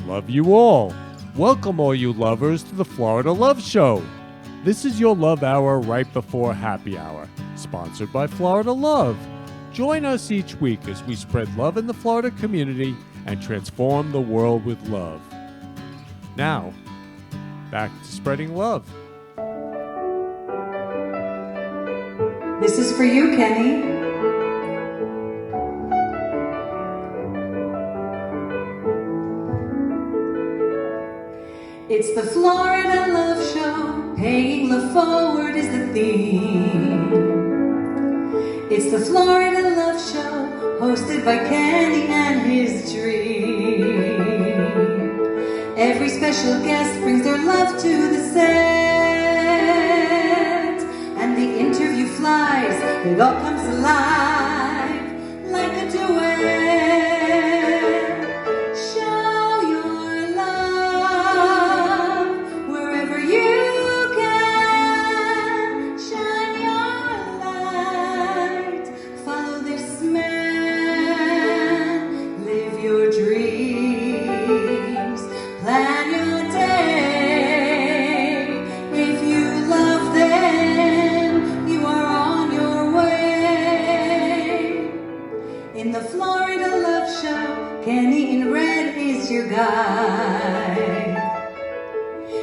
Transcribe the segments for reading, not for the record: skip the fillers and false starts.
love you all. Welcome all you lovers to the Florida Love Show. This is your love hour right before happy hour, sponsored by Florida Love. Join us each week as we spread love in the Florida community and transform the world with love. Now, back to spreading love. This is for you, Kenny. It's the Florida Love Show, paying love forward is the theme. It's the Florida Love Show, hosted by Kenny and his dream. Every special guest brings their love to the set, and the interview flies, it all comes alive like a duet.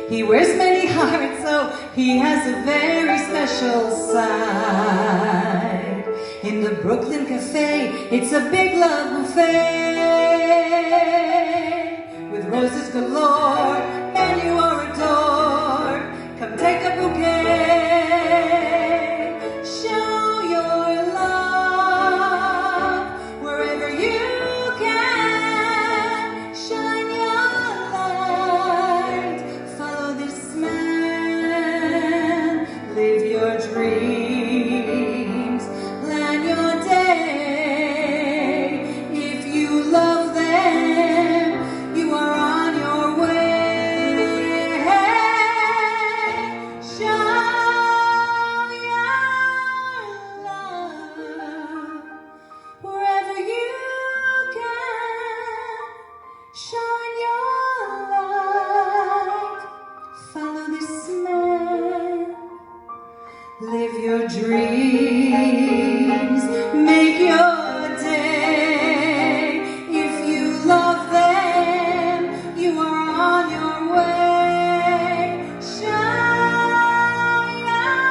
He wears many hearts, so he has a very special side. In the Brooklyn Cafe, it's a big love buffet. With roses galore, and you are adored. Come take a bouquet. Show your love wherever you can. Shine your light. Follow this man. Live your dreams. Plan your day. If you love them, you are on your way. Show your love wherever you can. Shine your light. Follow this man. Live your dreams. Make your day. If you love them, you are on your way. Shine your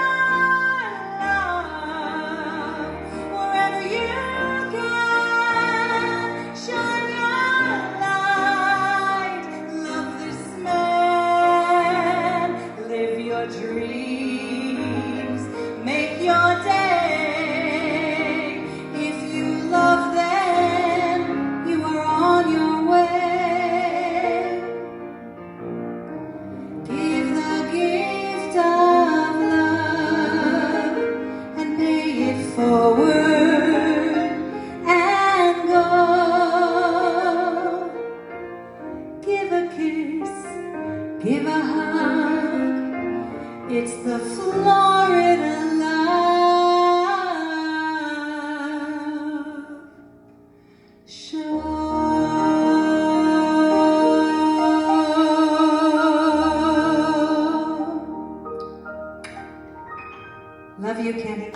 love wherever you can. Shine your light. Love this man. Live your dreams. Make your day. If you love them, you are on your way. Give the gift of love and pay it forward and go. Give a kiss, give a hug. It's the Florida Love Show. Love you, Kenny.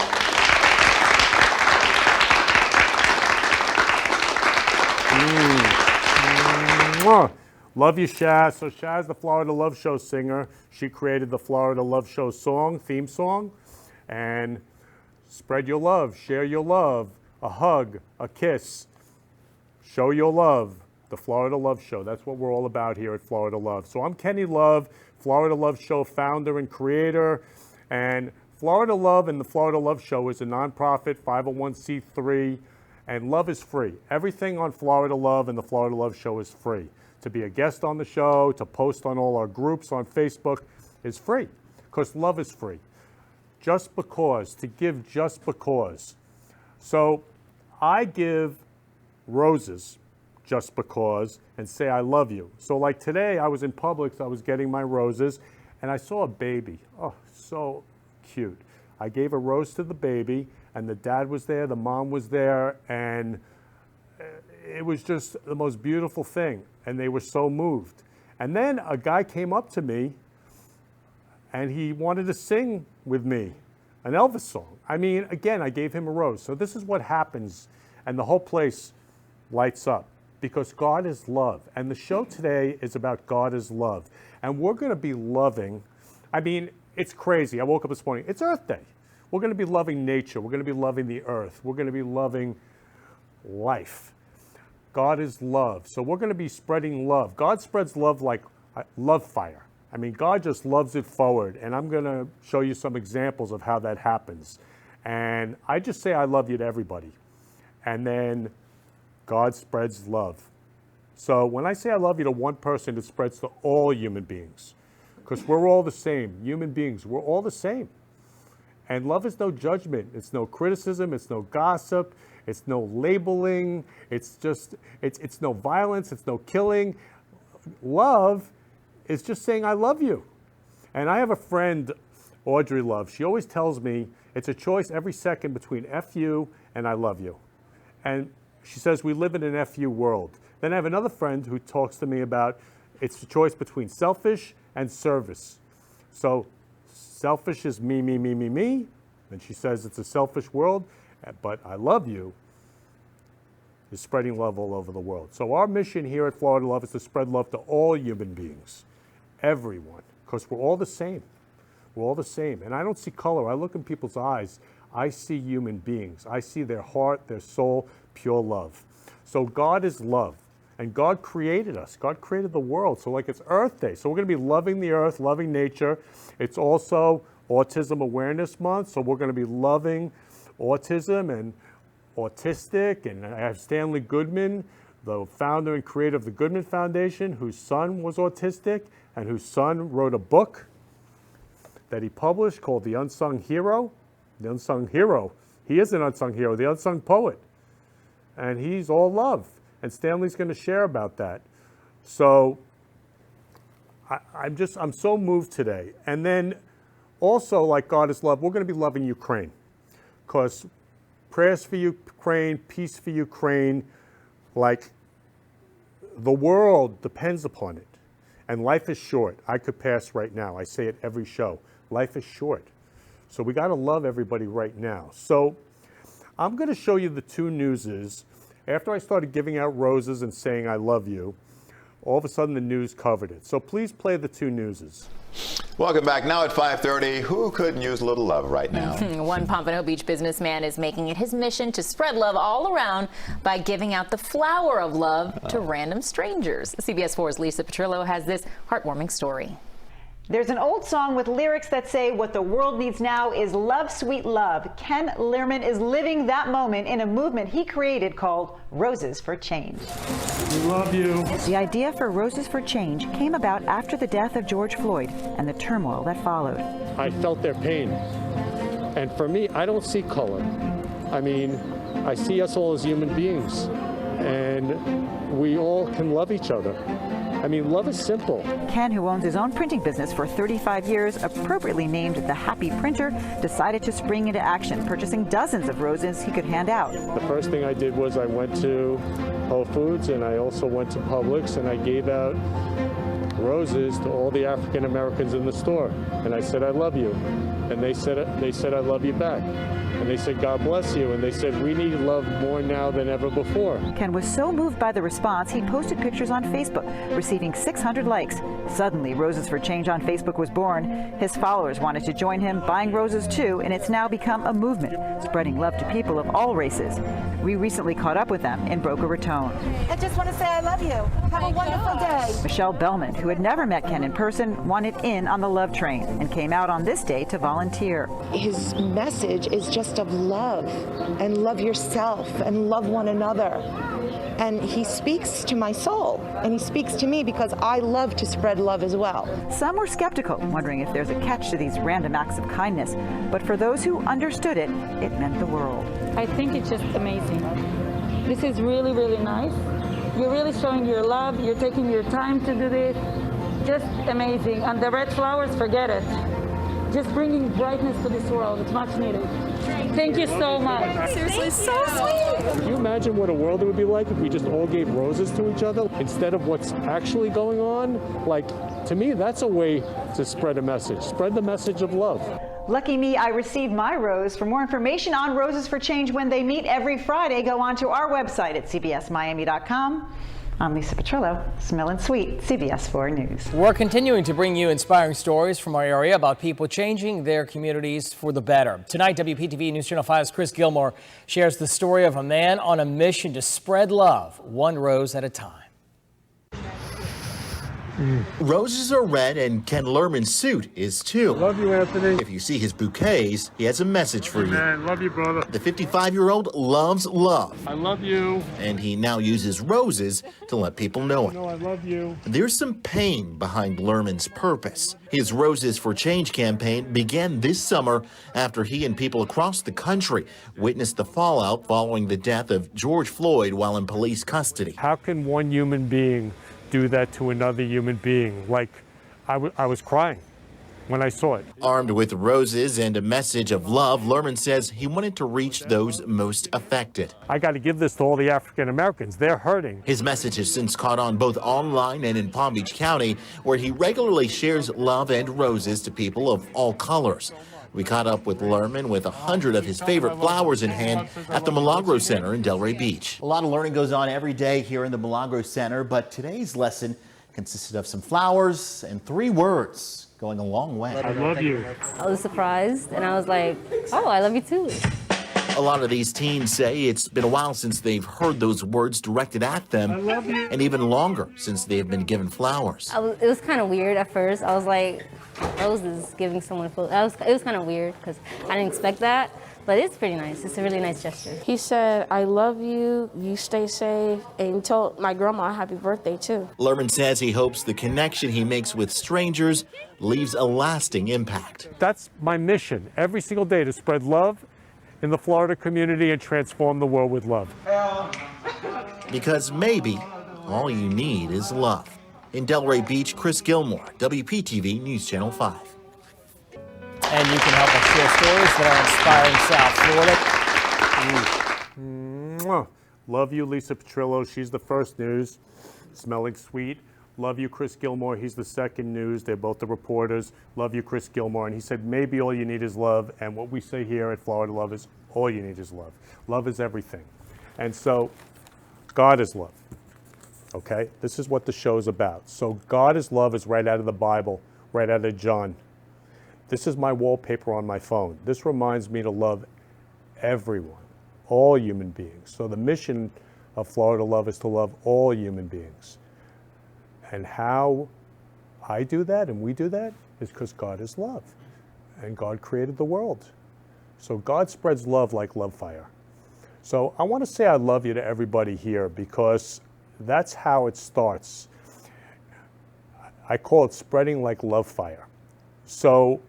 Mwah. Love you, Shaz. So Shaz, the Florida Love Show singer, she created the Florida Love Show song, theme song, and spread your love, share your love, a hug, a kiss, show your love, the Florida Love Show. That's what we're all about here at Florida Love. So I'm Kenny Love, Florida Love Show founder and creator, and Florida Love and the Florida Love Show is a nonprofit 501c3, and love is free. Everything on Florida Love and the Florida Love Show is free. To be a guest on the show, to post on all our groups on Facebook is free, because love is free. Just because, to give just because. So I give roses just because and say I love you. So like today I was in Publix, I was getting my roses and I saw a baby. Oh, so cute. I gave a rose to the baby and the dad was there, the mom was there, and it was just the most beautiful thing, and they were so moved. And then a guy came up to me, and he wanted to sing with me an Elvis song. I mean, again, I gave him a rose. So this is what happens, and the whole place lights up because God is love. And the show today is about God is love. And we're going to be loving. I mean, it's crazy. I woke up this morning. It's Earth Day. We're going to be loving nature. We're going to be loving the earth. We're going to be loving life. God is love. So we're going to be spreading love. God spreads love like love fire. I mean, God just loves it forward. And I'm going to show you some examples of how that happens. And I just say I love you to everybody. And then God spreads love. So when I say I love you to one person, it spreads to all human beings. Because we're all the same. Human beings, we're all the same. And love is no judgment. It's no criticism. It's no gossip. It's no labeling. It's just, it's no violence. It's no killing. Love is just saying, I love you. And I have a friend, Audrey Love. She always tells me it's a choice every second between F you and I love you. And she says we live in an F you world. Then I have another friend who talks to me about it's a choice between selfish and service. So selfish is me, me, me, me, me. And she says it's a selfish world, but I love you is spreading love all over the world. So our mission here at Florida Love is to spread love to all human beings, everyone, because we're all the same. We're all the same. And I don't see color. I look in people's eyes. I see human beings. I see their heart, their soul, pure love. So God is love. And God created us. God created the world. So like it's Earth Day. So we're going to be loving the earth, loving nature. It's also Autism Awareness Month. So we're going to be loving autism and autistic. And I have Stanley Goodman, the founder and creator of the Goodman Foundation, whose son was autistic and whose son wrote a book that he published called The Unsung Hero. The Unsung Hero. He is an unsung hero, the unsung poet. And he's all love. And Stanley's going to share about that. So I'm so moved today. And then also, like God is love, we're going to be loving Ukraine. Because prayers for Ukraine, peace for Ukraine, like the world depends upon it. And life is short. I could pass right now. I say it every show. Life is short. So we got to love everybody right now. So I'm going to show you the two newses. After I started giving out roses and saying I love you, all of a sudden the news covered it. So please play the two newses. Welcome back. Now at 5:30, who couldn't use a little love right now? One Pompano Beach businessman is making it his mission to spread love all around by giving out the flower of love to random strangers. CBS 4's Lisa Petrillo has this heartwarming story. There's an old song with lyrics that say what the world needs now is love, sweet love. Ken Lehrman is living that moment in a movement he created called Roses for Change. We love you. The idea for Roses for Change came about after the death of George Floyd and the turmoil that followed. I felt their pain. And for me, I don't see color. I mean, I see us all as human beings. And we all can love each other. I mean, love is simple. Ken, who owns his own printing business for 35 years, appropriately named the Happy Printer, decided to spring into action, purchasing dozens of roses he could hand out. The first thing I did was I went to Whole Foods and I also went to Publix and I gave out roses to all the African Americans in the store. And I said, I love you. And they said, I love you back. And they said, God bless you. And they said, we need love more now than ever before. Ken was so moved by the response, he posted pictures on Facebook, receiving 600 likes. Suddenly, Roses for Change on Facebook was born. His followers wanted to join him, buying roses too, and it's now become a movement, spreading love to people of all races. We recently caught up with them in Boca Raton. I just want to say I love you. Have a wonderful day. Michelle Bellman, who had never met Ken in person, wanted in on the love train and came out on this day to volunteer. His message is just of love, and love yourself, and love one another. And he speaks to my soul, and he speaks to me because I love to spread love as well. Some were skeptical, wondering if there's a catch to these random acts of kindness. But for those who understood it, it meant the world. I think it's just amazing. This is really, really nice. You're really showing your love. You're taking your time to do this. Just amazing. And the red flowers, forget it. just bringing brightness to this world. It's much needed. Thank you so much. Seriously, so sweet. Can you imagine what a world it would be like if we just all gave roses to each other instead of what's actually going on? Like, to me, that's a way to spread a message. Spread the message of love. Lucky me, I received my rose. For more information on Roses for Change when they meet every Friday, go on to our website at cbsmiami.com. I'm Lisa Petrillo, Smelling Sweet, CBS 4 News. We're continuing to bring you inspiring stories from our area about people changing their communities for the better. Tonight, WPTV News Channel 5's Chris Gilmore shares the story of a man on a mission to spread love, one rose at a time. Roses are red and Ken Lerman's suit is too. Love you, Anthony. If you see his bouquets, he has a message for you. Man, love you, brother. The 55-year-old loves love, I love you. and he now uses roses to let people know it. I love you. There's some pain behind Lerman's purpose. His Roses for Change campaign began this summer after he and people across the country witnessed the fallout following the death of George Floyd while in police custody. How can one human being do that to another human being? Like, I was crying when I saw it. Armed with roses and a message of love, Lerman says he wanted to reach those most affected. I got to give this to all the African Americans. They're hurting. His message has since caught on both online and in Palm Beach County, where he regularly shares love and roses to people of all colors. We caught up with Lerman with 100 of his favorite flowers in hand at the Milagro Center in Delray Beach. A lot of learning goes on every day here in the Milagro Center, but today's lesson consisted of some flowers and 3 words going a long way. I love you. I was surprised and I was like, oh, I love you too. A lot of these teens say it's been a while since they've heard those words directed at them, and even longer since they have been given flowers. It was kind of weird at first. I was like, roses, giving someone flowers. It was kind of weird because I didn't expect that, but it's pretty nice. It's a really nice gesture. He said, I love you, you stay safe, and he told my grandma happy birthday too. Lerman says he hopes the connection he makes with strangers leaves a lasting impact. That's my mission every single day, to spread love in the Florida community and transform the world with love. Because maybe all you need is love. In Delray Beach, Chris Gilmore, WPTV News Channel 5. And you can help us share stories that are inspiring South Florida. Love you, Lisa Petrillo. She's the first news, smelling sweet. Love you, Chris Gilmore. He's the second news. They're both the reporters. Love you, Chris Gilmore. And he said, maybe all you need is love. And what we say here at Florida Love is all you need is love. Love is everything. And so God is love. Okay? This is what the show's about. So God is love is right out of the Bible, right out of John. This is my wallpaper on my phone. This reminds me to love everyone, all human beings. So the mission of Florida Love is to love all human beings. And how I do that and we do that is because God is love. And God created the world. So God spreads love like love fire. So I want to say I love you to everybody here because that's how it starts. I call it spreading like love fire. So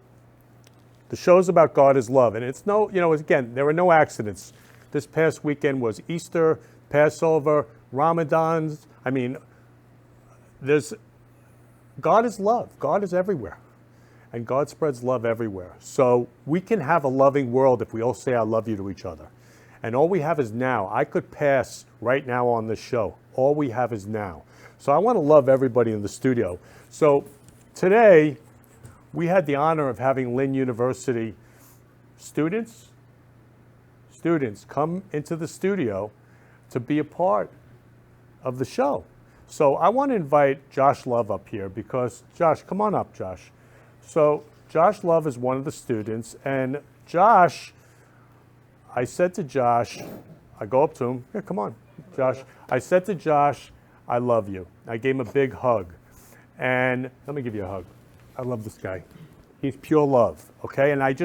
the show's about God is love. And it's no, again, there are no accidents. This past weekend was Easter, Passover, Ramadans. I mean, God is love. God is everywhere. And God spreads love everywhere. So we can have a loving world if we all say I love you to each other. And all we have is now. I could pass right now on this show. All we have is now. So I want to love everybody in the studio. So today, we had the honor of having Lynn University students come into the studio to be a part of the show. So I want to invite Josh Love up here because, Josh, come on up, Josh. So Josh Love is one of the students, and Josh, I said to Josh, I go up to him, here, come on, Josh. I said to Josh, I love you. I gave him a big hug. And let me give you a hug. I love this guy. He's pure love, okay? And I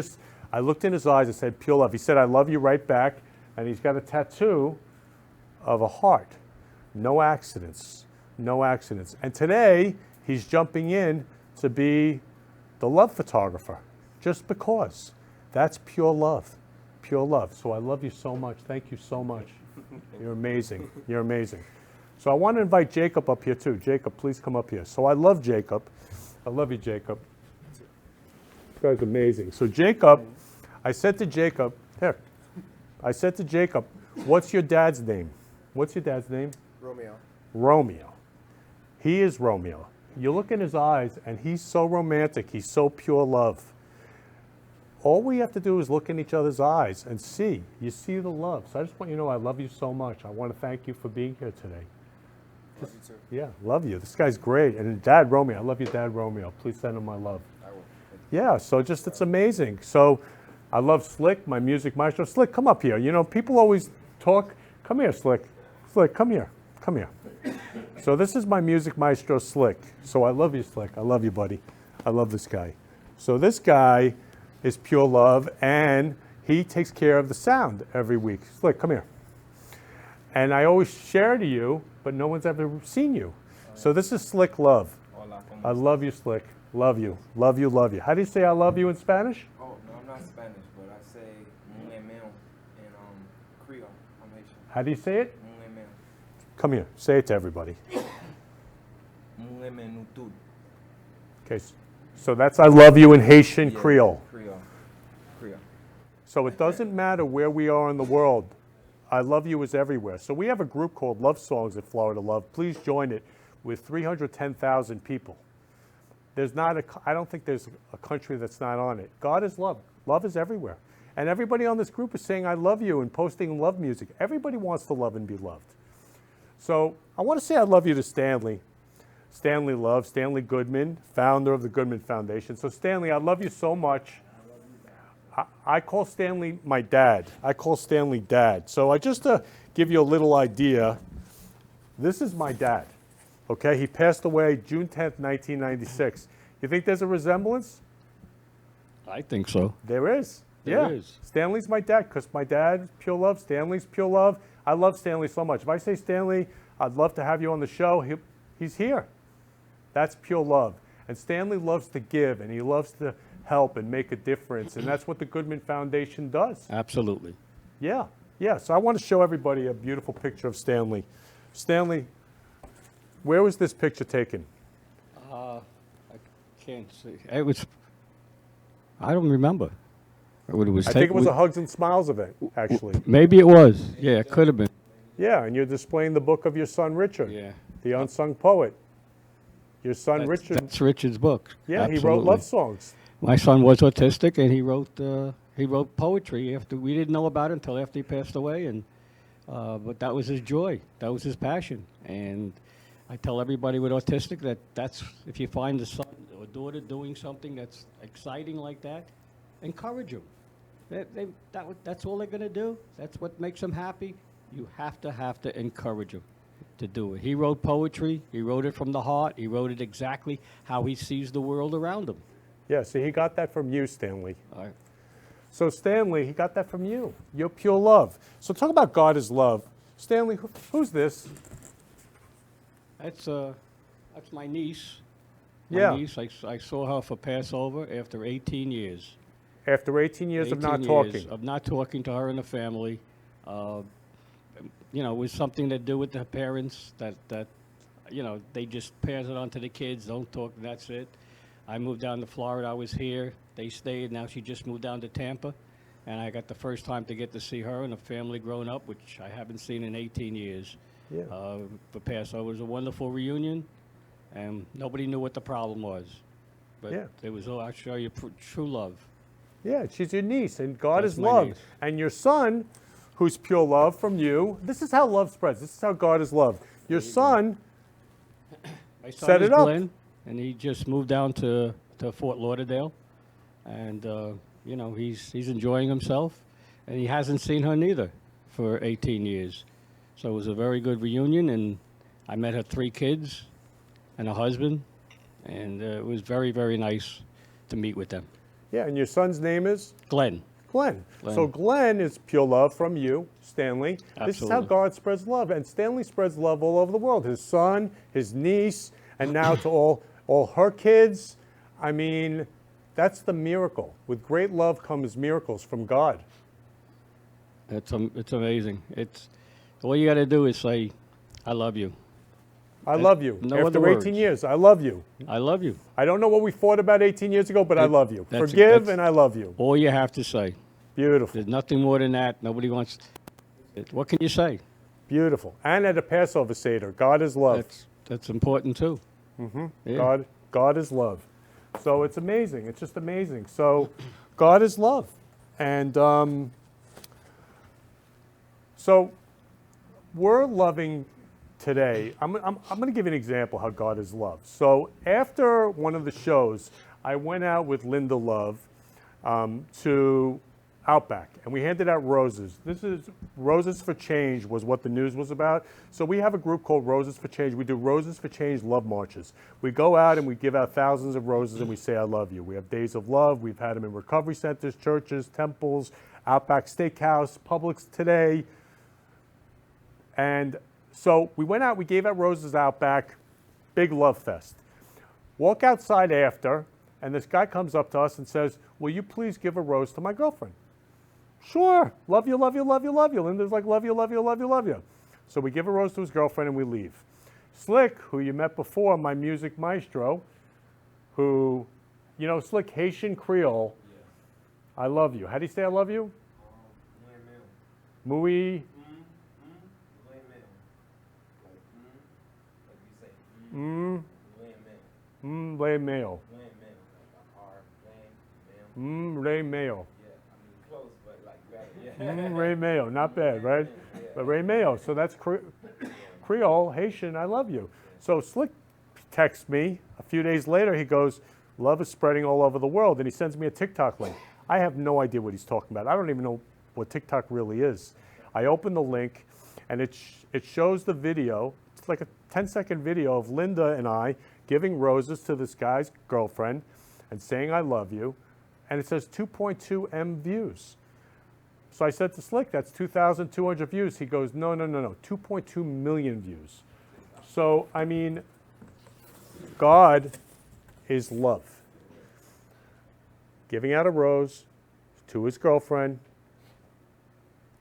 looked in his eyes and said, pure love. He said, I love you right back. And he's got a tattoo of a heart. No accidents, no accidents. And today, he's jumping in to be the love photographer, just because. That's pure love, pure love. So I love you so much. Thank you so much. You're amazing. You're amazing. So I want to invite Jacob up here too. Jacob, please come up here. So I love Jacob. I love you, Jacob. guy's amazing. So Jacob, I said to Jacob, what's your dad's name? What's your dad's name? Romeo. Romeo. He is Romeo. You look in his eyes, and he's so romantic. He's so pure love. All we have to do is look in each other's eyes and see. You see the love. So I just want you to know I love you so much. I want to thank you for being here today. Love you too. Yeah, love you. This guy's great. And Dad Romeo, I love you, Dad Romeo. Please send him my love. I will. Yeah, so just, it's amazing. So I love Slick, my music maestro. Slick, come up here. You know, people always talk. Come here, Slick. Slick, come here. Come here. So this is my music maestro, Slick. So I love you, Slick. I love you, buddy. I love this guy. So this guy is pure love, and he takes care of the sound every week. Slick, come here. And I always share to you, but no one's ever seen you. So this is Slick Love. I love you, Slick. Love you. Love you, love you. How do you say I love you in Spanish? Oh, no, I'm not Spanish, but I say "Mon aimant" in Creole. I'm Haitian. How do you say it? "Mon aimant." Come here. Say it to everybody. "Mon aimant nous tous." Okay, so that's I love you in Haitian Creole. Creole. So it doesn't matter where we are in the world. I love you is everywhere. So we have a group called Love Songs at Florida Love. Please join it with 310,000 people. I don't think there's a country that's not on it. God is love. Love is everywhere. And everybody on this group is saying I love you and posting love music. Everybody wants to love and be loved. So I want to say I love you to Stanley. Stanley Love, Stanley Goodman, founder of the Goodman Foundation. So Stanley, I love you so much. I call Stanley my dad. I call Stanley Dad. So just to give you a little idea, this is my dad. Okay, he passed away June 10th, 1996. You think there's a resemblance? I think so. There is. There is. Stanley's my dad because my dad, pure love. Stanley's pure love. I love Stanley so much. If I say, Stanley, I'd love to have you on the show, he's here. That's pure love. And Stanley loves to give, and he loves to help and make a difference. And that's what the Goodman Foundation does. Absolutely. Yeah. So I want to show everybody a beautiful picture of Stanley. Stanley, where was this picture taken? I can't see. I don't remember what it was. I think it was a Hugs and Smiles event, actually. Maybe it was. Yeah, it could have been. Yeah, and you're displaying the book of your son, Richard. Yeah. The unsung poet. Your son, Richard. That's Richard's book. Yeah, Absolutely. He wrote love songs. My son was autistic, and he wrote poetry after we didn't know about it until after he passed away, and but that was his joy, that was his passion, and I tell everybody with autistic that's if you find a son or daughter doing something that's exciting like that, encourage them. That's all they're going to do. That's what makes them happy. You have to encourage them to do it. He wrote poetry. He wrote it from the heart. He wrote it exactly how he sees the world around him. Yeah, so he got that from you, Stanley. All right. So Stanley, he got that from you. You're pure love. So talk about God is love. Stanley, who's this? That's my niece. Yeah. My niece. I saw her for Passover after 18 years. After 18 years of not talking. Of not talking to her and the family. It was something to do with the parents that they just pass it on to the kids, don't talk, and that's it. I moved down to Florida. I was here. They stayed. Now she just moved down to Tampa. And I got the first time to get to see her and the family grown up, which I haven't seen in 18 years. Yeah. For Passover. It was a wonderful reunion, and nobody knew what the problem was. But Yeah. it was, I'll show you true love. Yeah, she's your niece, and God That's is my love. niece. And your son, who's pure love from you, this is how love spreads. This is how God is love. Your son My son set is it up. Glenn, and he just moved down to Fort Lauderdale, and he's enjoying himself, and he hasn't seen her neither for 18 years. So it was a very good reunion, and I met her 3 kids and a husband, and it was very, very nice to meet with them. Yeah, and your son's name is? Glenn. Glenn. So Glenn is pure love from you, Stanley. This is how Absolutely. God spreads love, and Stanley spreads love all over the world. His son, his niece, and now to all her kids. I mean, that's the miracle. With great love comes miracles from God. It's amazing. All you got to do is say, "I love you," I love you. No After other 18 words. years, I love you. I love you. I don't know what we fought about 18 years ago, but I love you. That's- Forgive that's and I love you. All you have to say. Beautiful. There's nothing more than that. Nobody wants. What can you say? Beautiful. And at a Passover Seder, God is love. That's important too. Yeah. God is love. So it's amazing. It's just amazing. So God is love. And so we're loving today. I'm going to give you an example how God is love. So after one of the shows, I went out with Linda Love to Outback, and we handed out roses. This is Roses for Change was what the news was about. So we have a group called Roses for Change. We do Roses for Change love marches. We go out and we give out thousands of roses and we say, I love you. We have days of love. We've had them in recovery centers, churches, temples, Outback Steakhouse, Publix today. And so we went out, we gave out roses Outback, big love fest. Walk outside after, and this guy comes up to us and says, will you please give a rose to my girlfriend? Sure. Love you, love you, love you, love you. Linda's like, love you, love you, love you, love you. So we give a rose to his girlfriend and we leave. Slick, who you met before, my music maestro, who, you know, Slick, Haitian Creole, I love you. How do you say I love you? Muy. Le mail. Ray Mayo. Ray Mayo, not bad, right? But Ray Mayo, so that's Creole, Haitian, I love you. So Slick texts me a few days later, he goes, love is spreading all over the world, and he sends me a TikTok link. I have no idea what he's talking about. I don't even know what TikTok really is. I open the link, and it shows the video. It's like a 10-second video of Linda and I giving roses to this guy's girlfriend and saying I love you, and it says 2.2 M views. So I said to Slick, that's 2,200 views. He goes, no, 2.2 million views. So, I mean, God is love. Giving out a rose to his girlfriend,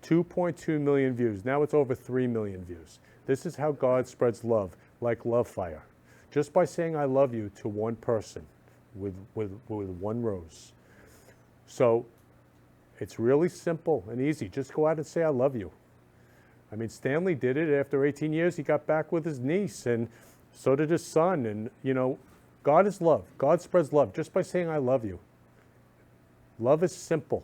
2.2 million views. Now it's over 3 million views. This is how God spreads love, like love fire. Just by saying I love you to one person with one rose. So it's really simple and easy. Just go out and say I love you. I mean, Stanley did it. After 18 years, he got back with his niece, and so did his son. And, you know, God is love. God spreads love just by saying I love you. Love is simple.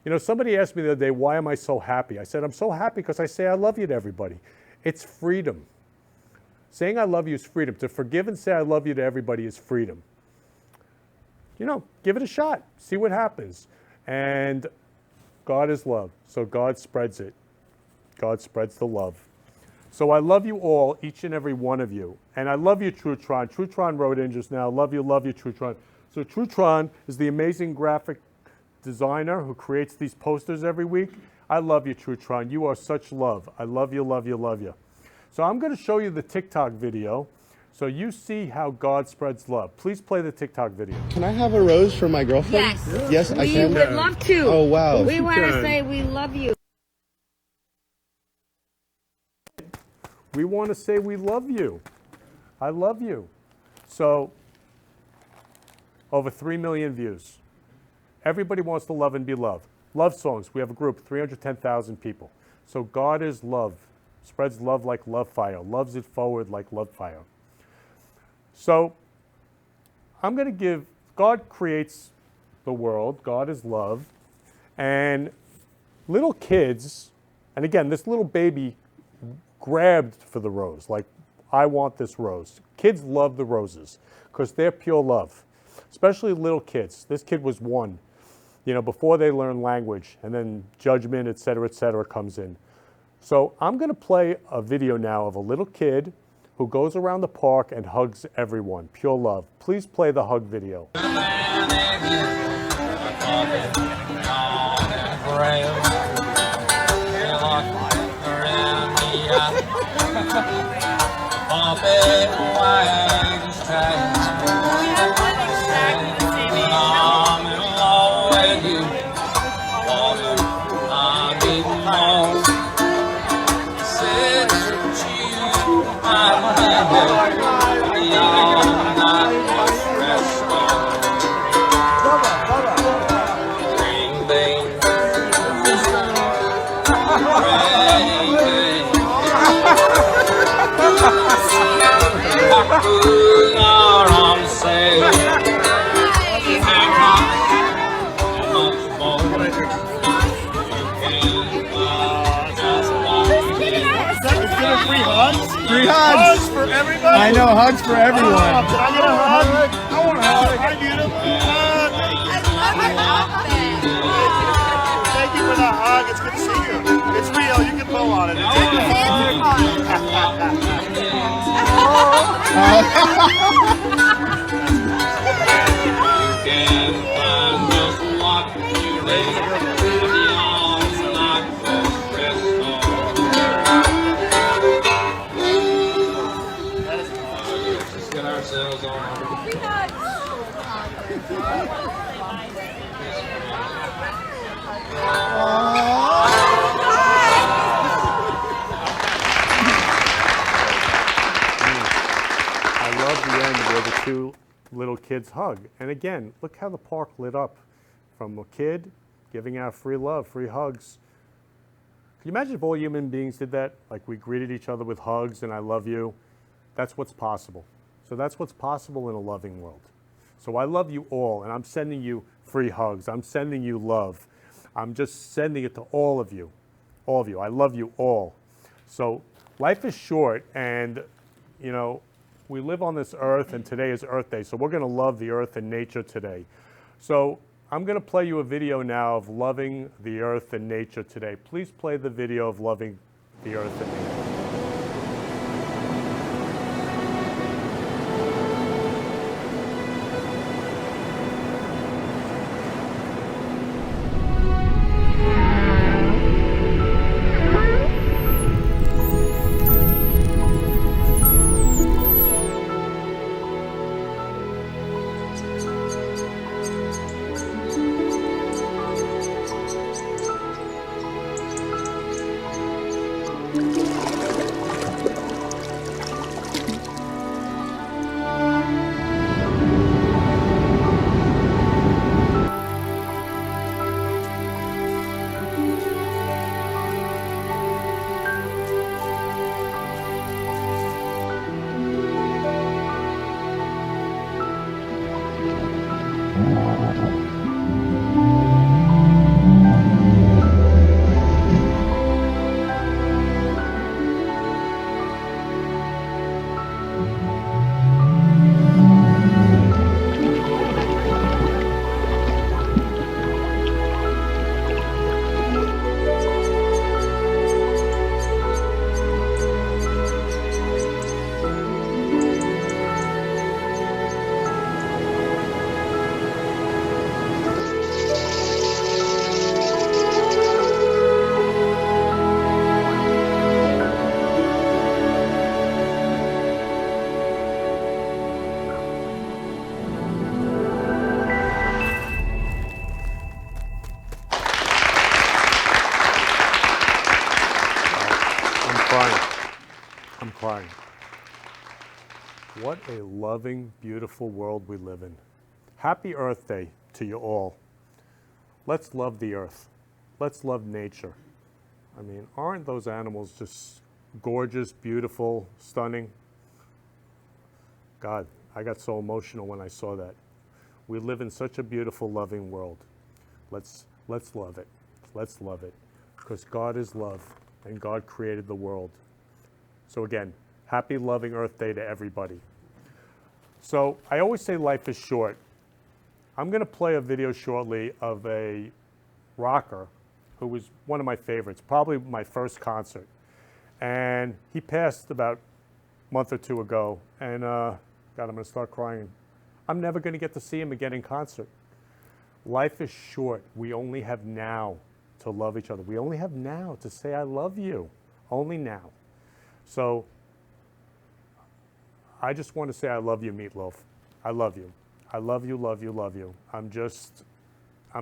You know, somebody asked me the other day, why am I so happy? I said, I'm so happy because I say I love you to everybody. It's freedom. Saying I love you is freedom. To forgive and say I love you to everybody is freedom. You know, give it a shot. See what happens. And God is love. So God spreads it. God spreads the love. So I love you all, each and every one of you. And I love you, Trutron. Trutron wrote in just now, love you, Trutron. So Trutron is the amazing graphic designer who creates these posters every week. I love you, Trutron. You are such love. I love you, love you, love you. So I'm going to show you the TikTok video so you see how God spreads love. Please play the TikTok video. Can I have a rose for my girlfriend? Yes. Yes, I can. We would love to. Oh, wow. We want to say we love you. We want to say we love you. I love you. So, over 3 million views. Everybody wants to love and be loved. Love songs. We have a group, 310,000 people. So God is love. Spreads love like love fire. Loves it forward like love fire. So, I'm going to give, God creates the world. God is love. And little kids, and again, this little baby grabbed for the rose, like, I want this rose. Kids love the roses because they're pure love, especially little kids. This kid was 1, you know, before they learn language, and then judgment, et cetera, comes in. So I'm going to play a video now of a little kid who goes around the park and hugs everyone. Pure love. Please play the hug video. free hugs? Free hugs. Hugs for everybody? I know, hugs for everyone. Oh, can I get a hug? I want a hug. Hi, beautiful. Thank you for that hug. It's good to see you. It's real. You can pull on it. The two little kids hug. And again, look how the park lit up from a kid giving out free love, free hugs. Can you imagine if all human beings did that? Like we greeted each other with hugs and I love you. That's what's possible. So that's what's possible in a loving world. So I love you all, and I'm sending you free hugs. I'm sending you love. I'm just sending it to all of you. All of you. I love you all. So life is short, and you know, we live on this earth, and today is Earth Day, so we're going to love the earth and nature today. So I'm going to play you a video now of loving the earth and nature today. Please play the video of loving the earth and nature. I'm crying. What a loving, beautiful world we live in. Happy Earth Day to you all. Let's love the earth. Let's love nature. I mean, aren't those animals just gorgeous, beautiful, stunning? God, I got so emotional when I saw that. We live in such a beautiful, loving world. Let's love it. Let's love it. Because God is love, and God created the world. So again, happy loving Earth Day to everybody. So I always say life is short. I'm going to play a video shortly of a rocker who was one of my favorites, probably my first concert. And he passed about a month or two ago. And God, I'm going to start crying. I'm never going to get to see him again in concert. Life is short. We only have now to love each other. We only have now to say I love you. Only now. So I just want to say I love you, Meatloaf. I love you. I love you, love you, love you. I'm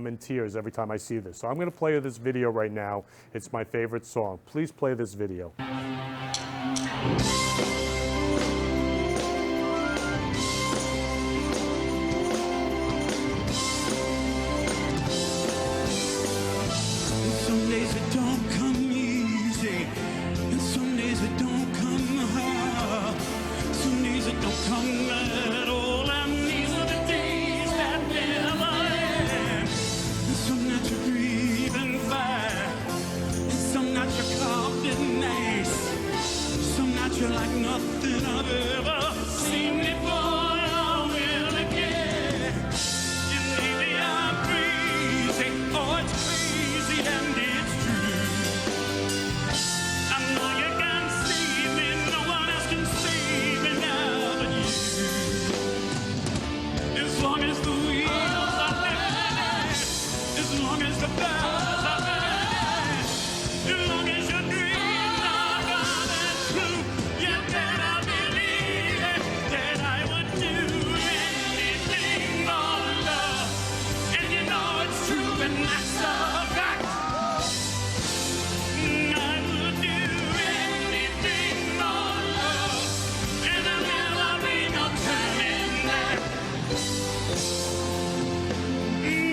in tears every time I see this. So I'm going to play you this video right now. It's my favorite song. Please play this video. Some days it don't come easy, and some days it don't come hard. Some days it don't come at all, and these are the days that never end. And some that you breathe and fire, and some that you carved in ice. Some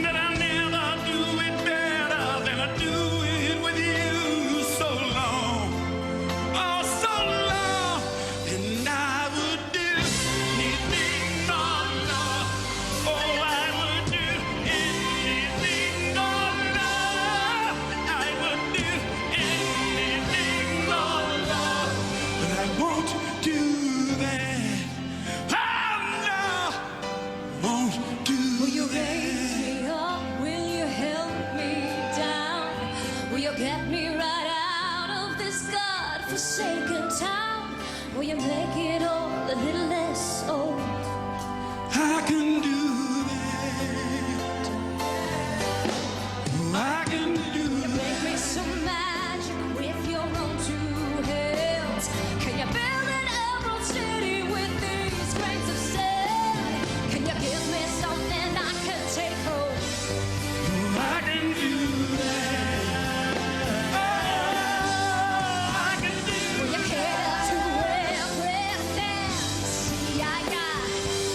that I'll never do it better than I do it with you. So long, oh so long, and I would do anything for love. Oh, I would do anything for love. I would do anything for love, but I won't do that. Oh no, won't do Will you raise me up? Will you help me down? Will you get me right out of this God-forsaken town? Will you make it all a little less old? I can do that. Oh, I can do Make me that. some magic with your own two hands. Can you build an emerald city with these grains of sand? Can you give me something I can take home? Oh, I can do that. Oh, I can do Will you cater to everything? See, I got.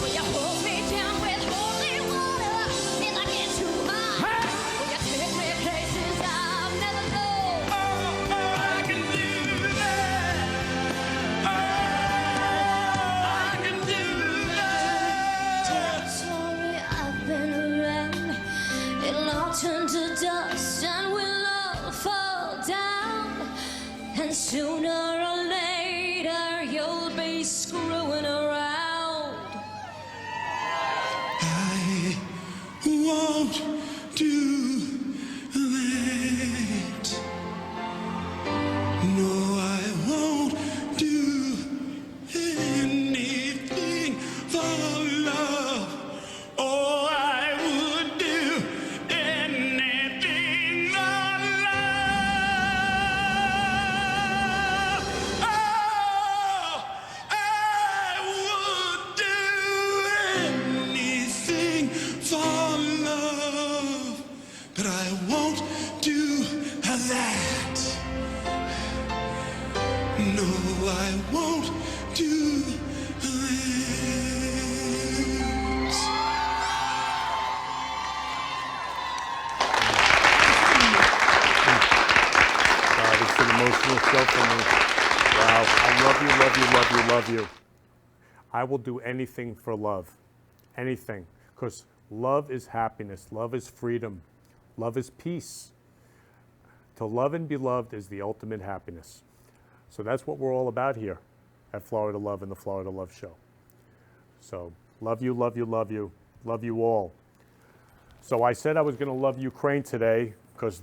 Will you hold me down with holy water if I get too high? Will you take me places I've never known? I can do that. Oh, I can do that. Slowly I've been around. It'll all turn to dust and we'll all fall down. And sooner or later you'll be screwing around. I won't do that. No, I won't do anything for love. Oh, I would do anything for love. Oh, I would do anything for love, but I won't do that. No, I won't do that. God, it's an emotional show for me. Wow, I love you, love you, love you, love you. I will do anything for love, anything, because love is happiness, love is freedom, love is peace. To love and be loved is the ultimate happiness. So that's what we're all about here at Florida Love and the Florida Love Show. So love you, love you, love you, love you all. So I said I was going to love Ukraine today because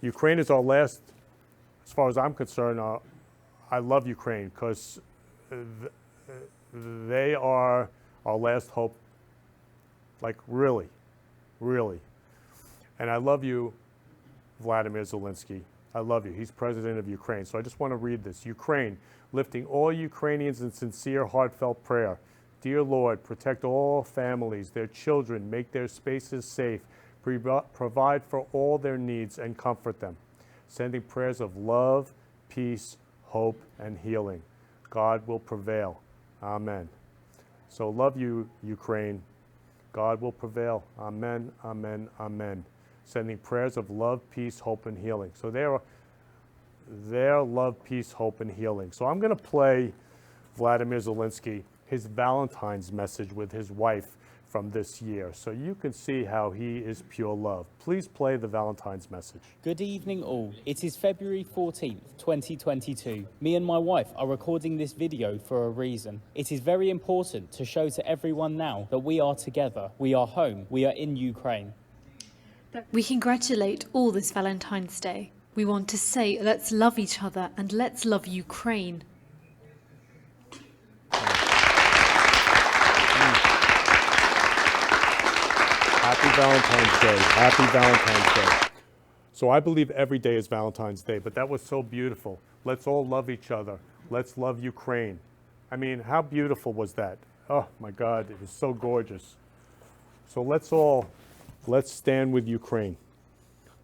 Ukraine is our last, as far as I'm concerned, I love Ukraine because they are our last hope, like really, really. And I love you, Vladimir Zelensky. I love you. He's president of Ukraine. So I just want to read this. Ukraine, lifting all Ukrainians in sincere, heartfelt prayer. Dear Lord, protect all families, their children, make their spaces safe, provide for all their needs and comfort them. Sending prayers of love, peace, hope, and healing. God will prevail. Amen. So love you, Ukraine. God will prevail. Amen, amen, amen. Sending prayers of love, peace, hope, and healing. So their love, peace, hope, and healing. So I'm going to play Vladimir Zelensky, his Valentine's message with his wife from this year, so you can see how he is pure love. Please play the Valentine's message. Good evening all. It is February 14th, 2022. Me and my wife are recording this video for a reason. It is very important to show to everyone now that we are together, we are home, we are in Ukraine. We congratulate all this Valentine's Day. We want to say let's love each other and let's love Ukraine. Happy Valentine's Day. Happy Valentine's Day. So I believe every day is Valentine's Day, but that was so beautiful. Let's all love each other. Let's love Ukraine. I mean, how beautiful was that? Oh my God, it was so gorgeous. So let's stand with Ukraine,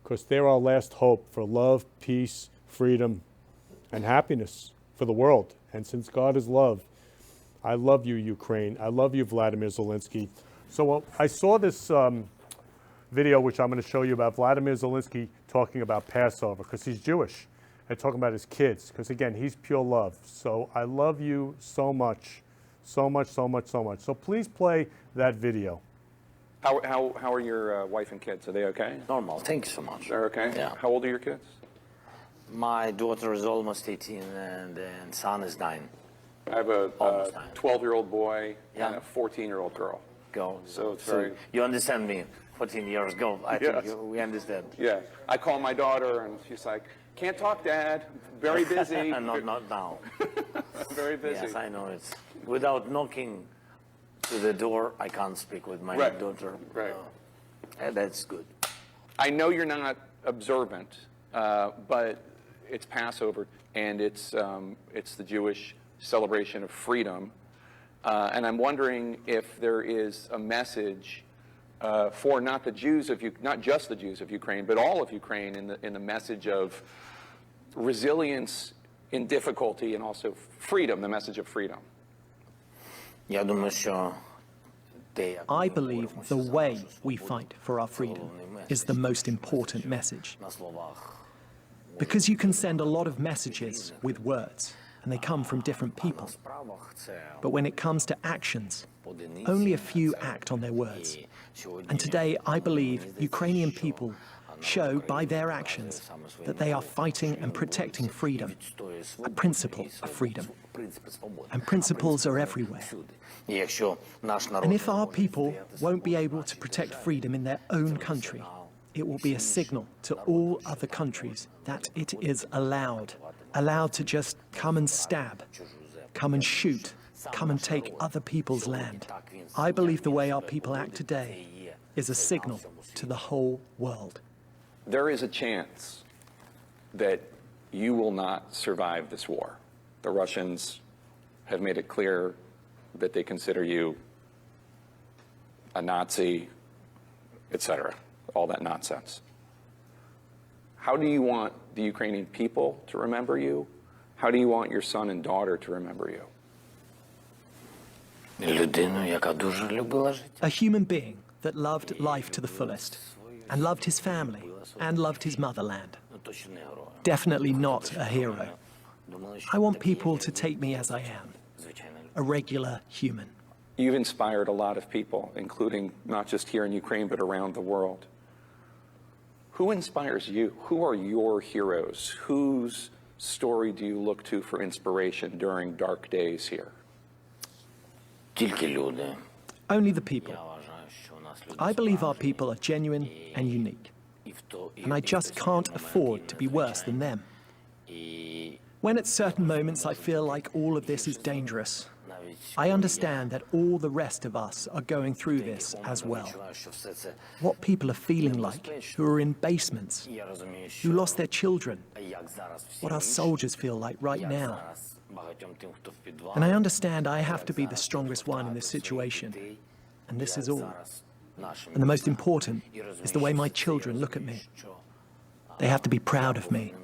because they're our last hope for love, peace, freedom, and happiness for the world. And since God is love, I love you, Ukraine. I love you, Vladimir Zelensky. So I saw this video, which I'm going to show you, about Vladimir Zelensky talking about Passover, because he's Jewish, and talking about his kids, because again, he's pure love. So I love you so much, so much, so much, so much. So please play that video. How are your wife and kids? Are they okay? Normal. Thank you so much. They're okay? Yeah. How old are your kids? My daughter is almost 18 and son is 9. I have a 12-year-old boy and a 14-year-old girl. Go. So it's very... You understand me? 14 years ago. I think we understand. Yeah. I call my daughter and she's like, can't talk, Dad. Very busy. Not now. Very busy. Yes, I know it. Without knocking to the door, I can't speak with my daughter. Right. That's good. I know you're not observant, but it's Passover and it's the Jewish celebration of freedom, and I'm wondering if there is a message for not just the Jews of Ukraine, but all of Ukraine in the message of resilience in difficulty and also freedom, the message of freedom. I believe the way we fight for our freedom is the most important message. Because you can send a lot of messages with words, and they come from different people. But when it comes to actions, only a few act on their words. And today, I believe Ukrainian people show by their actions that they are fighting and protecting freedom, a principle of freedom. And principles are everywhere. And if our people won't be able to protect freedom in their own country, it will be a signal to all other countries that it is allowed to just come and stab, come and shoot, come and take other people's land. I believe the way our people act today is a signal to the whole world. There is a chance that you will not survive this war. The Russians have made it clear that they consider you a Nazi, etc., all that nonsense. How do you want the Ukrainian people to remember you? How do you want your son and daughter to remember you? A human being that loved life to the fullest, and loved his family, and loved his motherland. Definitely not a hero. I want people to take me as I am, a regular human. You've inspired a lot of people, including not just here in Ukraine, but around the world. Who inspires you? Who are your heroes? Whose story do you look to for inspiration during dark days here? Only the people. I believe our people are genuine and unique, and I just can't afford to be worse than them. When at certain moments I feel like all of this is dangerous, I understand that all the rest of us are going through this as well. What people are feeling like, who are in basements, who lost their children, what our soldiers feel like right now. And I understand I have to be the strongest one in this situation, and this is all. And the most important is the way my children look at me. They have to be proud of me.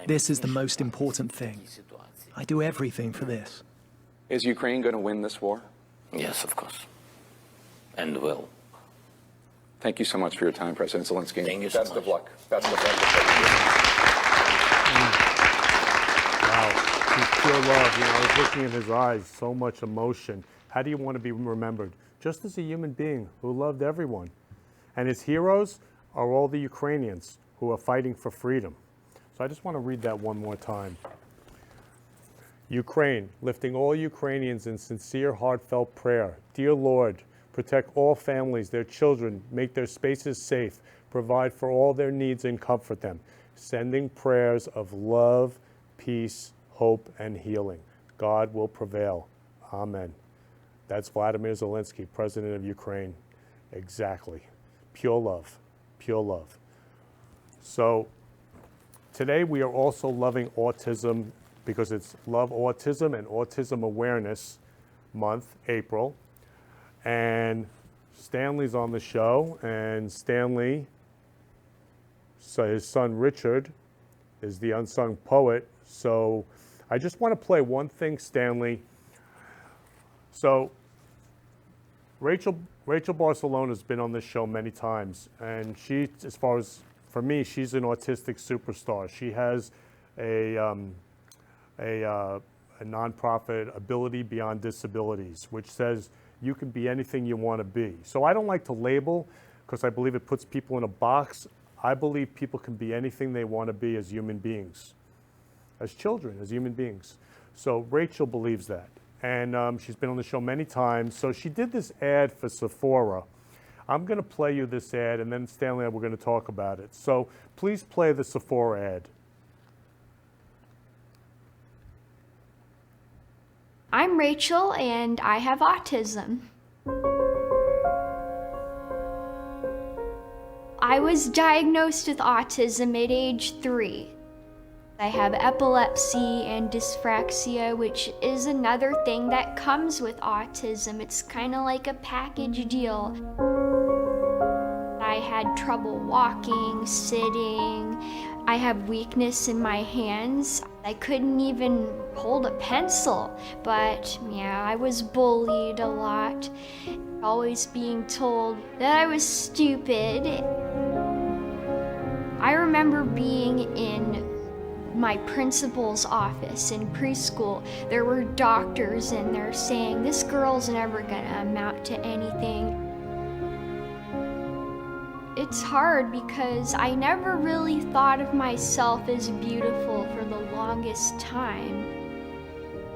This is the most important thing. I do everything for this. Is Ukraine going to win this war? Yes, of course. And will. Thank you so much for your time, President Zelensky. Thank you so much. Best of luck. Best of luck. Wow, he's pure love. You know, I was looking in his eyes, so much emotion. How do you want to be remembered? Just as a human being who loved everyone. And his heroes are all the Ukrainians who are fighting for freedom. So I just want to read that one more time. Ukraine, lifting all Ukrainians in sincere, heartfelt prayer. Dear Lord, protect all families, their children, make their spaces safe, provide for all their needs and comfort them. Sending prayers of love, peace, hope, and healing. God will prevail. Amen. That's Vladimir Zelensky, President of Ukraine. Exactly. Pure love. Pure love. So today we are also loving autism because it's Love Autism and Autism Awareness Month, April. And Stanley's on the show, and Stanley, so his son Richard, is the unsung poet. So I just want to play one thing, Stanley. So Rachel Barcelona has been on this show many times, and she, as far as for me, she's an autistic superstar. She has a nonprofit, Ability Beyond Disabilities, which says you can be anything you want to be. So I don't like to label, because I believe it puts people in a box. I believe people can be anything they want to be as human beings, as children, as human beings. So Rachel believes that. And she's been on the show many times. So she did this ad for Sephora. I'm going to play you this ad, and then Stanley and I, we're going to talk about it. So please play the Sephora ad. I'm Rachel, and I have autism. I was diagnosed with autism at age 3. I have epilepsy and dyspraxia, which is another thing that comes with autism. It's kind of like a package deal. I had trouble walking, sitting. I have weakness in my hands. I couldn't even hold a pencil, but yeah, I was bullied a lot. Always being told that I was stupid. I remember being in my principal's office in preschool. There were doctors in there saying, this girl's never gonna amount to anything. It's hard because I never really thought of myself as beautiful for the longest time.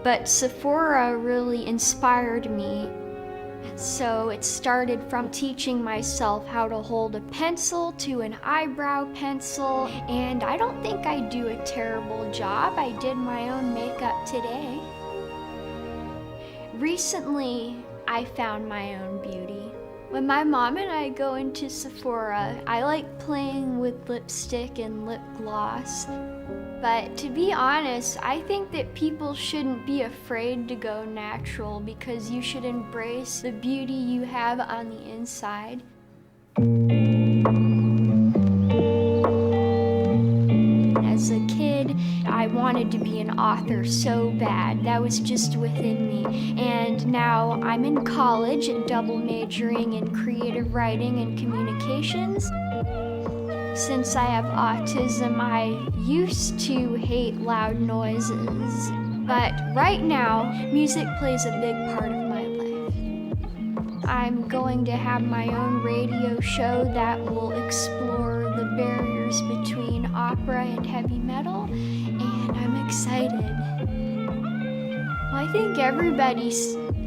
But Sephora really inspired me. So it started from teaching myself how to hold a pencil to an eyebrow pencil, and I don't think I do a terrible job. I did my own makeup today. Recently, I found my own beauty. When my mom and I go into Sephora, I like playing with lipstick and lip gloss. But to be honest, I think that people shouldn't be afraid to go natural because you should embrace the beauty you have on the inside. As a kid, I wanted to be an author so bad. That was just within me. And now I'm in college, double majoring in creative writing and communications. Since I have autism, I used to hate loud noises. But right now, music plays a big part of my life. I'm going to have my own radio show that will explore the barriers between opera and heavy metal, and I'm excited. I think everybody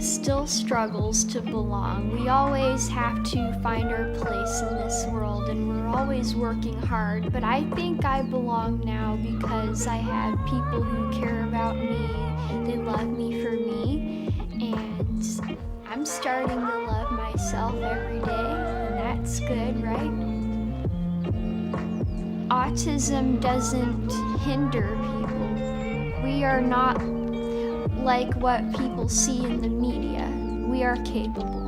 still struggles to belong. We always have to find our place in this world, and we're always working hard, but I think I belong now because I have people who care about me, they love me for me, and I'm starting to love myself every day, and that's good, right? Autism doesn't hinder people. We are not like what people see in the media. We are capable.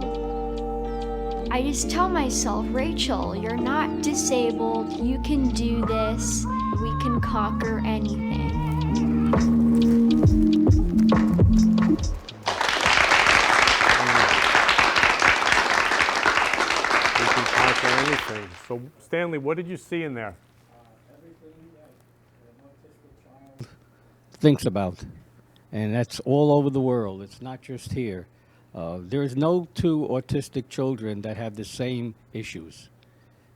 I just tell myself, Rachel, you're not disabled. You can do this. We can conquer anything. We can conquer anything. So, Stanley, what did you see in there? Thinks about. And that's all over the world. It's not just here. There's no two autistic children that have the same issues.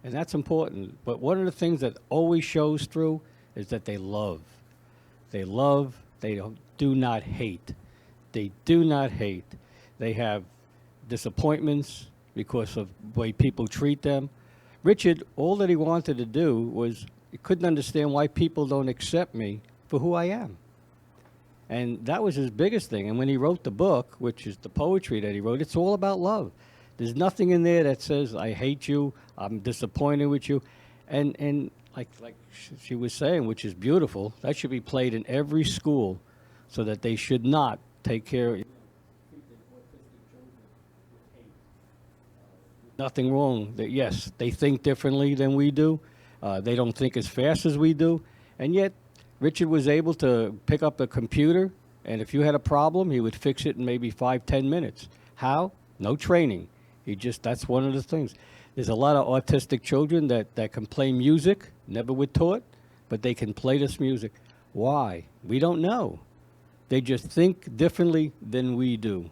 And that's important. But one of the things that always shows through is that they love. They love, do not hate. They do not hate. They have disappointments because of the way people treat them. Richard, all that he wanted to do was, he couldn't understand why people don't accept me for who I am. And that was his biggest thing. And when he wrote the book, which is the poetry that he wrote, it's all about love. There's nothing in there that says, I hate you, I'm disappointed with you. And like she was saying, which is beautiful, that should be played in every school so that they should not take care of you. Nothing wrong. That yes, they think differently than we do. They don't think as fast as we do. And yet, Richard was able to pick up a computer And if you had a problem, he would fix it in maybe 5-10 minutes. How? No training. That's one of the things. There's a lot of autistic children that can play music, never were taught, but they can play this music. Why? We don't know. They just think differently than we do.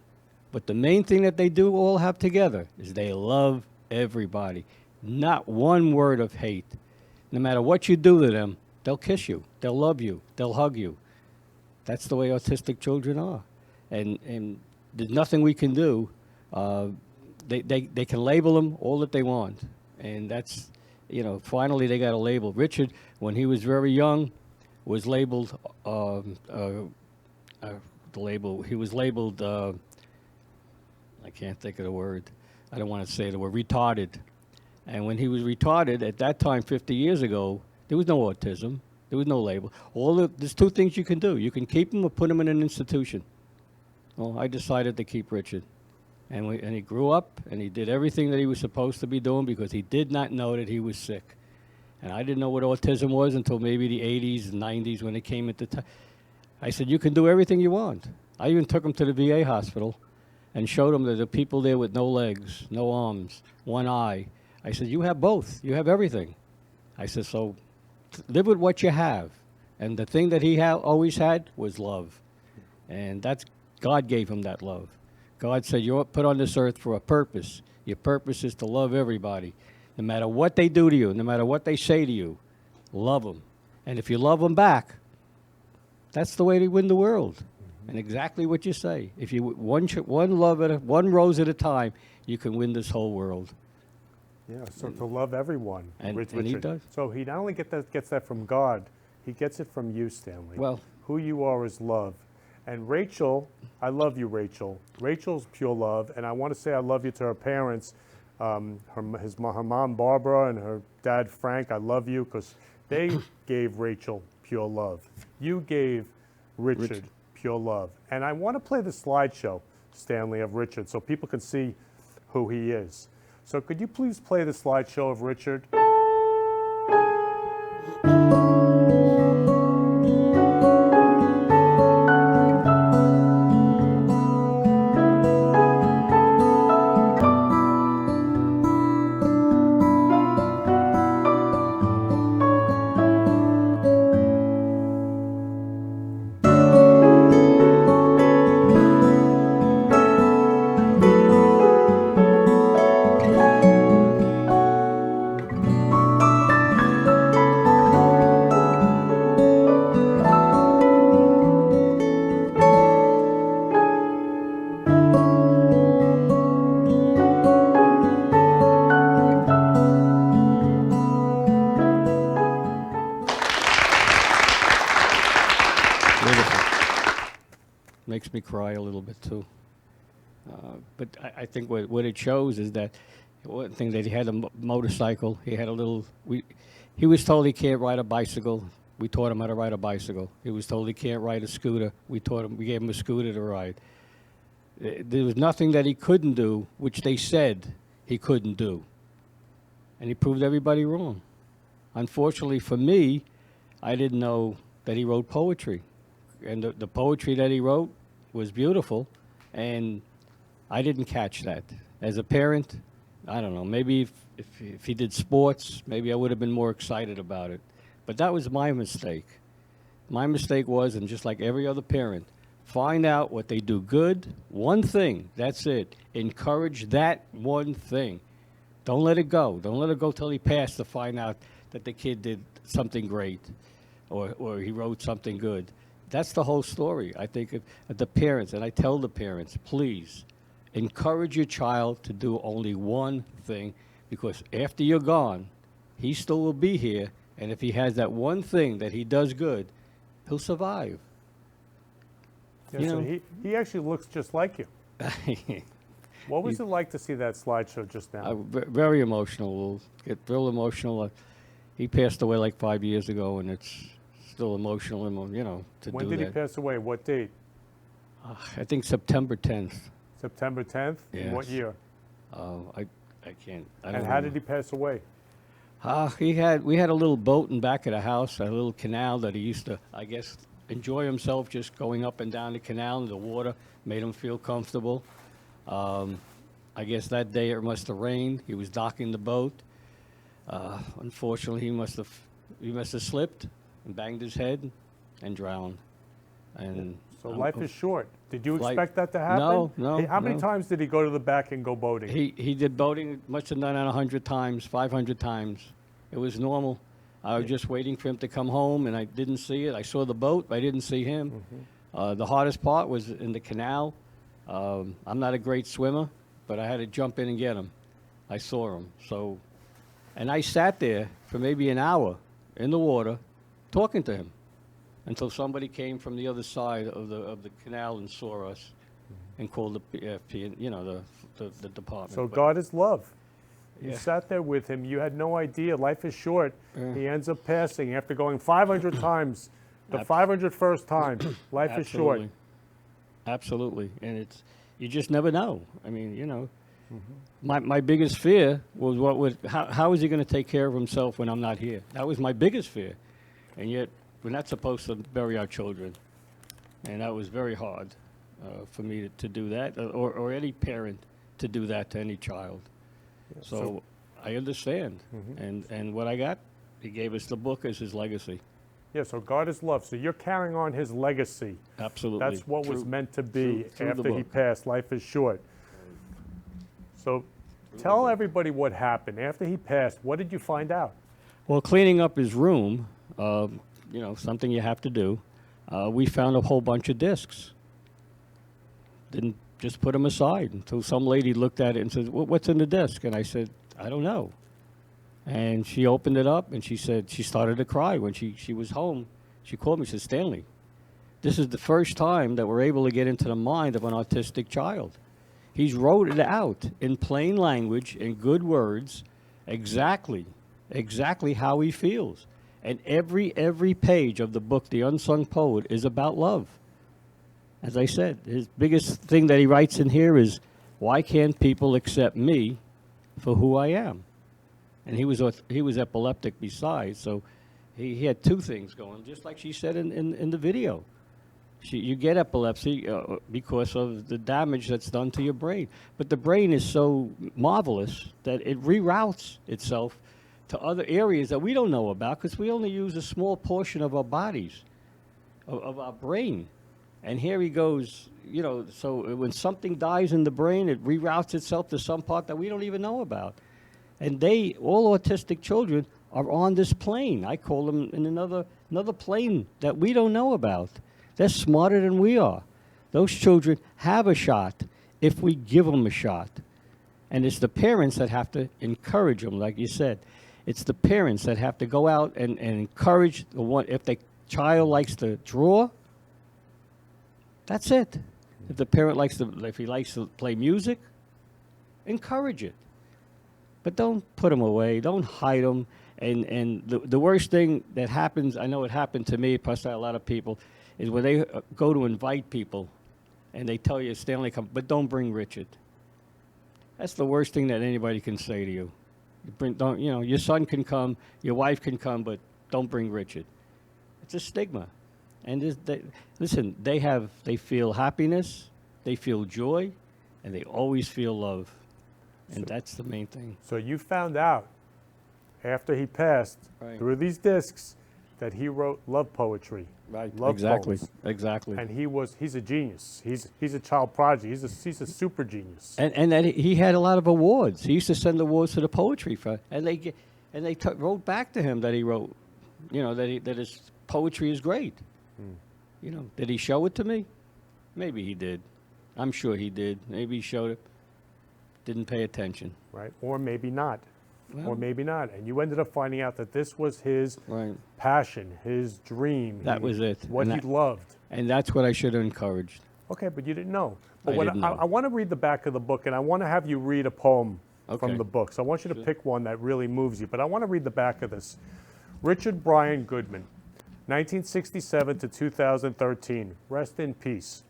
But the main thing that they do all have together is they love everybody. Not one word of hate. No matter what you do to them, they'll kiss you, they'll love you, they'll hug you. That's the way autistic children are. And there's nothing we can do. They can label them all that they want. And that's, finally they got a label. Richard, when he was very young, was labeled, he was labeled, I can't think of the word. I don't want to say the word, retarded. And when he was retarded, at that time, 50 years ago, there was no autism. There was no label. There's two things you can do. You can keep him or put him in an institution. Well, I decided to keep Richard. And he grew up, and he did everything that he was supposed to be doing because he did not know that he was sick. And I didn't know what autism was until maybe the 80s and 90s when it came into time. I said, you can do everything you want. I even took him to the VA hospital and showed him that the people there with no legs, no arms, one eye. I said, you have both. You have everything. I said, so live with what you have. And the thing that he always had was love. And God gave him that love. God said, you're put on this earth for a purpose. Your purpose is to love everybody. No matter what they do to you, no matter what they say to you, love them. And if you love them back, that's the way to win the world. And exactly what you say. If you one rose at a time, you can win this whole world. Yeah, so to love everyone. And Richard. he does. So he not only gets that from God, he gets it from you, Stanley. Well, who you are is love. And Rachel, I love you, Rachel. Rachel's pure love, and I want to say I love you to her parents, her mom, Barbara, and her dad, Frank. I love you because they gave Rachel pure love. You gave Richard pure love. And I want to play the slideshow, Stanley, of Richard so people can see who he is. So could you please play the slideshow of Richard? Makes me cry a little bit too. But I think what it shows is that one thing that he had a motorcycle. He had a little. He was told he can't ride a bicycle. We taught him how to ride a bicycle. He was told he can't ride a scooter. We gave him a scooter to ride. There was nothing that he couldn't do, which they said he couldn't do. And he proved everybody wrong. Unfortunately for me, I didn't know that he wrote poetry. And the poetry that he wrote was beautiful, and I didn't catch that. As a parent, I don't know, maybe if he did sports, maybe I would have been more excited about it. But that was my mistake. My mistake was, and just like every other parent, find out what they do good, one thing, that's it. Encourage that one thing. Don't let it go. Don't let it go till he passed to find out that the kid did something great or he wrote something good. That's the whole story. I think of the parents, and I tell the parents, please, encourage your child to do only one thing, because after you're gone, he still will be here, and if he has that one thing that he does good, he'll survive. Yeah, so he actually looks just like you. What was it like to see that slideshow just now? Very emotional. We'll get real emotional. He passed away like 5 years ago, and it's still emotional, to do that. When did he pass away? What date? I think September 10th. September 10th? Yes. In what year? I can't. And how did he pass away? We had a little boat in back of the house, a little canal that he used to, I guess, enjoy himself just going up and down the canal, and the water made him feel comfortable. I guess that day it must have rained. He was docking the boat. Unfortunately, he must have slipped and banged his head and drowned. And So life is short. Did you expect that to happen? No. How many times did he go to the back and go boating? He did boating, must have done it 100 times, 500 times. It was normal. I was just waiting for him to come home, and I didn't see it. I saw the boat, but I didn't see him. The hardest part was in the canal. I'm not a great swimmer, but I had to jump in and get him. I saw him. And I sat there for maybe an hour in the water talking to him until somebody came from the other side of the canal and saw us and called the PFP, the department. So But God is love. You Yeah. sat there with him. You had no idea. Life is short. He ends up passing after going 500 times. The 501st time, life is short. Absolutely. And you just never know. I mean, my biggest fear was how is he going to take care of himself when I'm not here? That was my biggest fear. And yet, we're not supposed to bury our children. And that was very hard for me to do that, or any parent to do that to any child. So I understand. And what I got, he gave us the book as his legacy. Yeah, so God is love. So you're carrying on his legacy. Absolutely. That's what was meant to be through the after he book. passed. Life is short. So tell everybody what happened. After he passed, what did you find out? Well, cleaning up his room, something you have to do, we found a whole bunch of discs. Didn't just put them aside until some lady looked at it and said, "What's in the disc?" And I said, "I don't know." And she opened it up and she said she started to cry when she was home. She called me and said, "Stanley, this is the first time that we're able to get into the mind of an autistic child. He's wrote it out in plain language, in good words, exactly how he feels. And every page of the book, The Unsung Poet, is about love." As I said, his biggest thing that he writes in here is, why can't people accept me for who I am? And he was epileptic besides, so he had two things going, just like she said in the video. You get epilepsy because of the damage that's done to your brain. But the brain is so marvelous that it reroutes itself to other areas that we don't know about because we only use a small portion of our bodies, of our brain. And here he goes, so when something dies in the brain, it reroutes itself to some part that we don't even know about. And all autistic children are on this plane. I call them in another plane that we don't know about. They're smarter than we are. Those children have a shot if we give them a shot. And it's the parents that have to encourage them, like you said. It's the parents that have to go out and encourage the one. If the child likes to draw, that's it. If the parent if he likes to play music, encourage it. But don't put them away. Don't hide them. And the worst thing that happens, I know it happened to me, plus a lot of people, is when they go to invite people and they tell you, Stanley, come, but don't bring Richard. That's the worst thing that anybody can say to you. Your son can come, your wife can come, but don't bring Richard. It's a stigma. And listen, they feel happiness, they feel joy, and they always feel love. And that's the main thing. So you found out after he passed through these discs that he wrote love poetry. Right. Love Exactly. poems. Exactly. And he's a genius. He's a child prodigy. He's a super genius. And that he had a lot of awards. He used to send awards to the poetry fair, and they wrote back to him that he wrote, that his poetry is great. Did he show it to me? Maybe he did. I'm sure he did. Maybe he showed it. Didn't pay attention. Right. Or maybe not. Well, or maybe not. And you ended up finding out that this was his passion, his dream. That was it. What he loved. And that's what I should have encouraged. Okay, but you didn't know. But I didn't know. I want to read the back of the book, and I want to have you read a poem from the book. So I want you to pick one that really moves you. But I want to read the back of this. Richard Brian Goodman, 1967 to 2013. Rest in peace.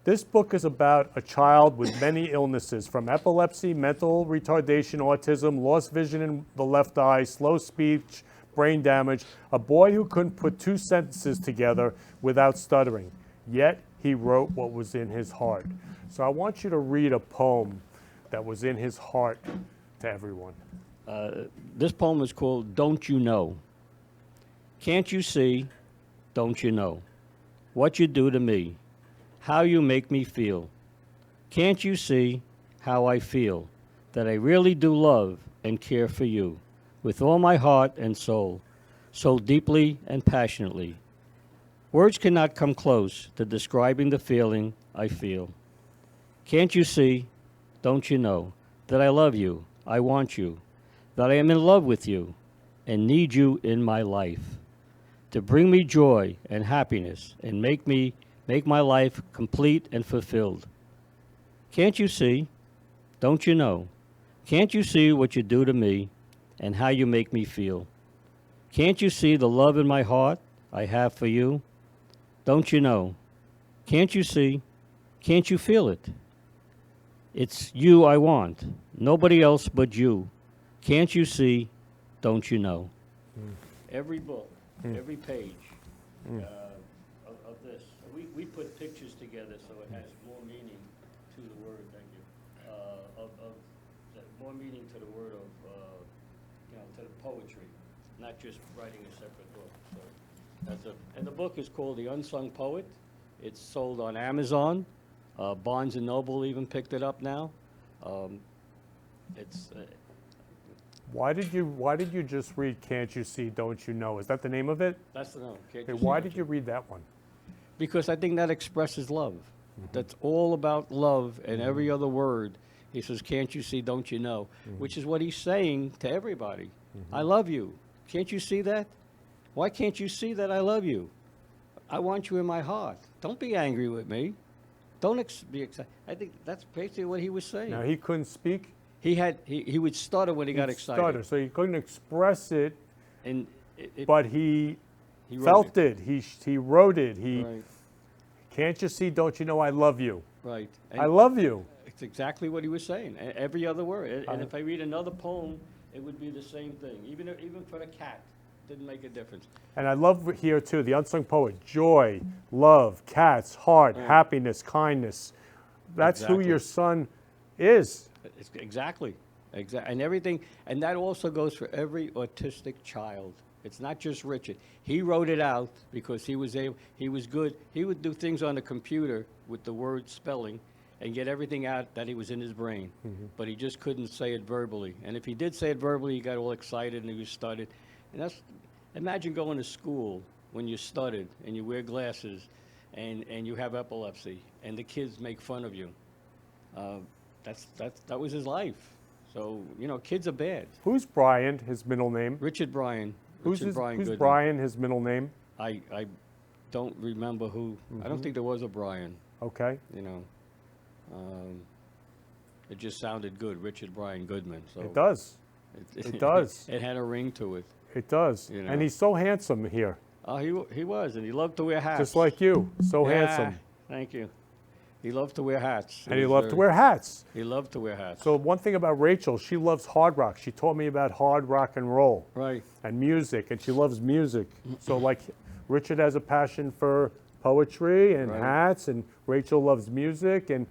This book is about a child with many illnesses, from epilepsy, mental retardation, autism, lost vision in the left eye, slow speech, brain damage, a boy who couldn't put two sentences together without stuttering. Yet he wrote what was in his heart. So I want you to read a poem that was in his heart to everyone. This poem is called Don't You Know? Can't you see, don't you know, what you do to me, how you make me feel? Can't you see how I feel, that I really do love and care for you, with all my heart and soul, so deeply and passionately? Words cannot come close to describing the feeling I feel. Can't you see, don't you know, that I love you, I want you, that I am in love with you, and need you in my life, to bring me joy and happiness and make my life complete and fulfilled. Can't you see, don't you know, can't you see what you do to me and how you make me feel? Can't you see the love in my heart I have for you? Don't you know? Can't you see? Can't you feel it? It's you I want, nobody else but you. Can't you see? Don't you know? Every book, every page of this, we put pictures together so it has more meaning to the word. Thank you. More meaning to the word to the poetry, not just writing a separate book. So and the book is called The Unsung Poet. It's sold on Amazon. Barnes & Noble even picked it up now. Why did you just read Can't You See, Don't You Know? Is that the name of it? That's the name. Okay, why did you read that one? Because I think that expresses love. That's all about love, and every other word, he says, can't you see, don't you know? Which is what he's saying to everybody. I love you. Can't you see that? Why can't you see that I love you? I want you in my heart. Don't be angry with me. Don't be excited. I think that's basically what he was saying. Now, he couldn't speak? He would stutter when he got excited. Stutter, so he couldn't express it, and but he wrote felt it. He wrote it. Right. Can't you see, don't you know I love you? Right. I love you. It's exactly what he was saying. Every other word. And if I read another poem, it would be the same thing. Even for the cat, didn't make a difference. And I love here too, the unsung poet, joy, love, cats, heart, happiness, kindness. That's who your son is. Exactly. And everything, and that also goes for every autistic child. It's not just Richard. He wrote it out because he was good. He would do things on the computer with the word spelling and get everything out that he was in his brain. But he just couldn't say it verbally. And if he did say it verbally, he got all excited and he was stuttered. And imagine going to school when you stuttered and you wear glasses and you have epilepsy and the kids make fun of you. That was his life. So, kids are bad. Who's Brian, his middle name? Richard Bryan. Who's Goodman. Brian, his middle name? I don't remember who. I don't think there was a Brian. Okay. It just sounded good, Richard Bryan Goodman. So it does. It does. It had a ring to it. It does. And he's so handsome here. Oh, he was, and he loved to wear hats. Just like you. So handsome. Thank you. He loved to wear hats. And he loved to wear hats. He loved to wear hats. So one thing about Rachel, she loves hard rock. She taught me about hard rock and roll. Right. And music, and she loves music. So like Richard has a passion for poetry and hats, and Rachel loves music, and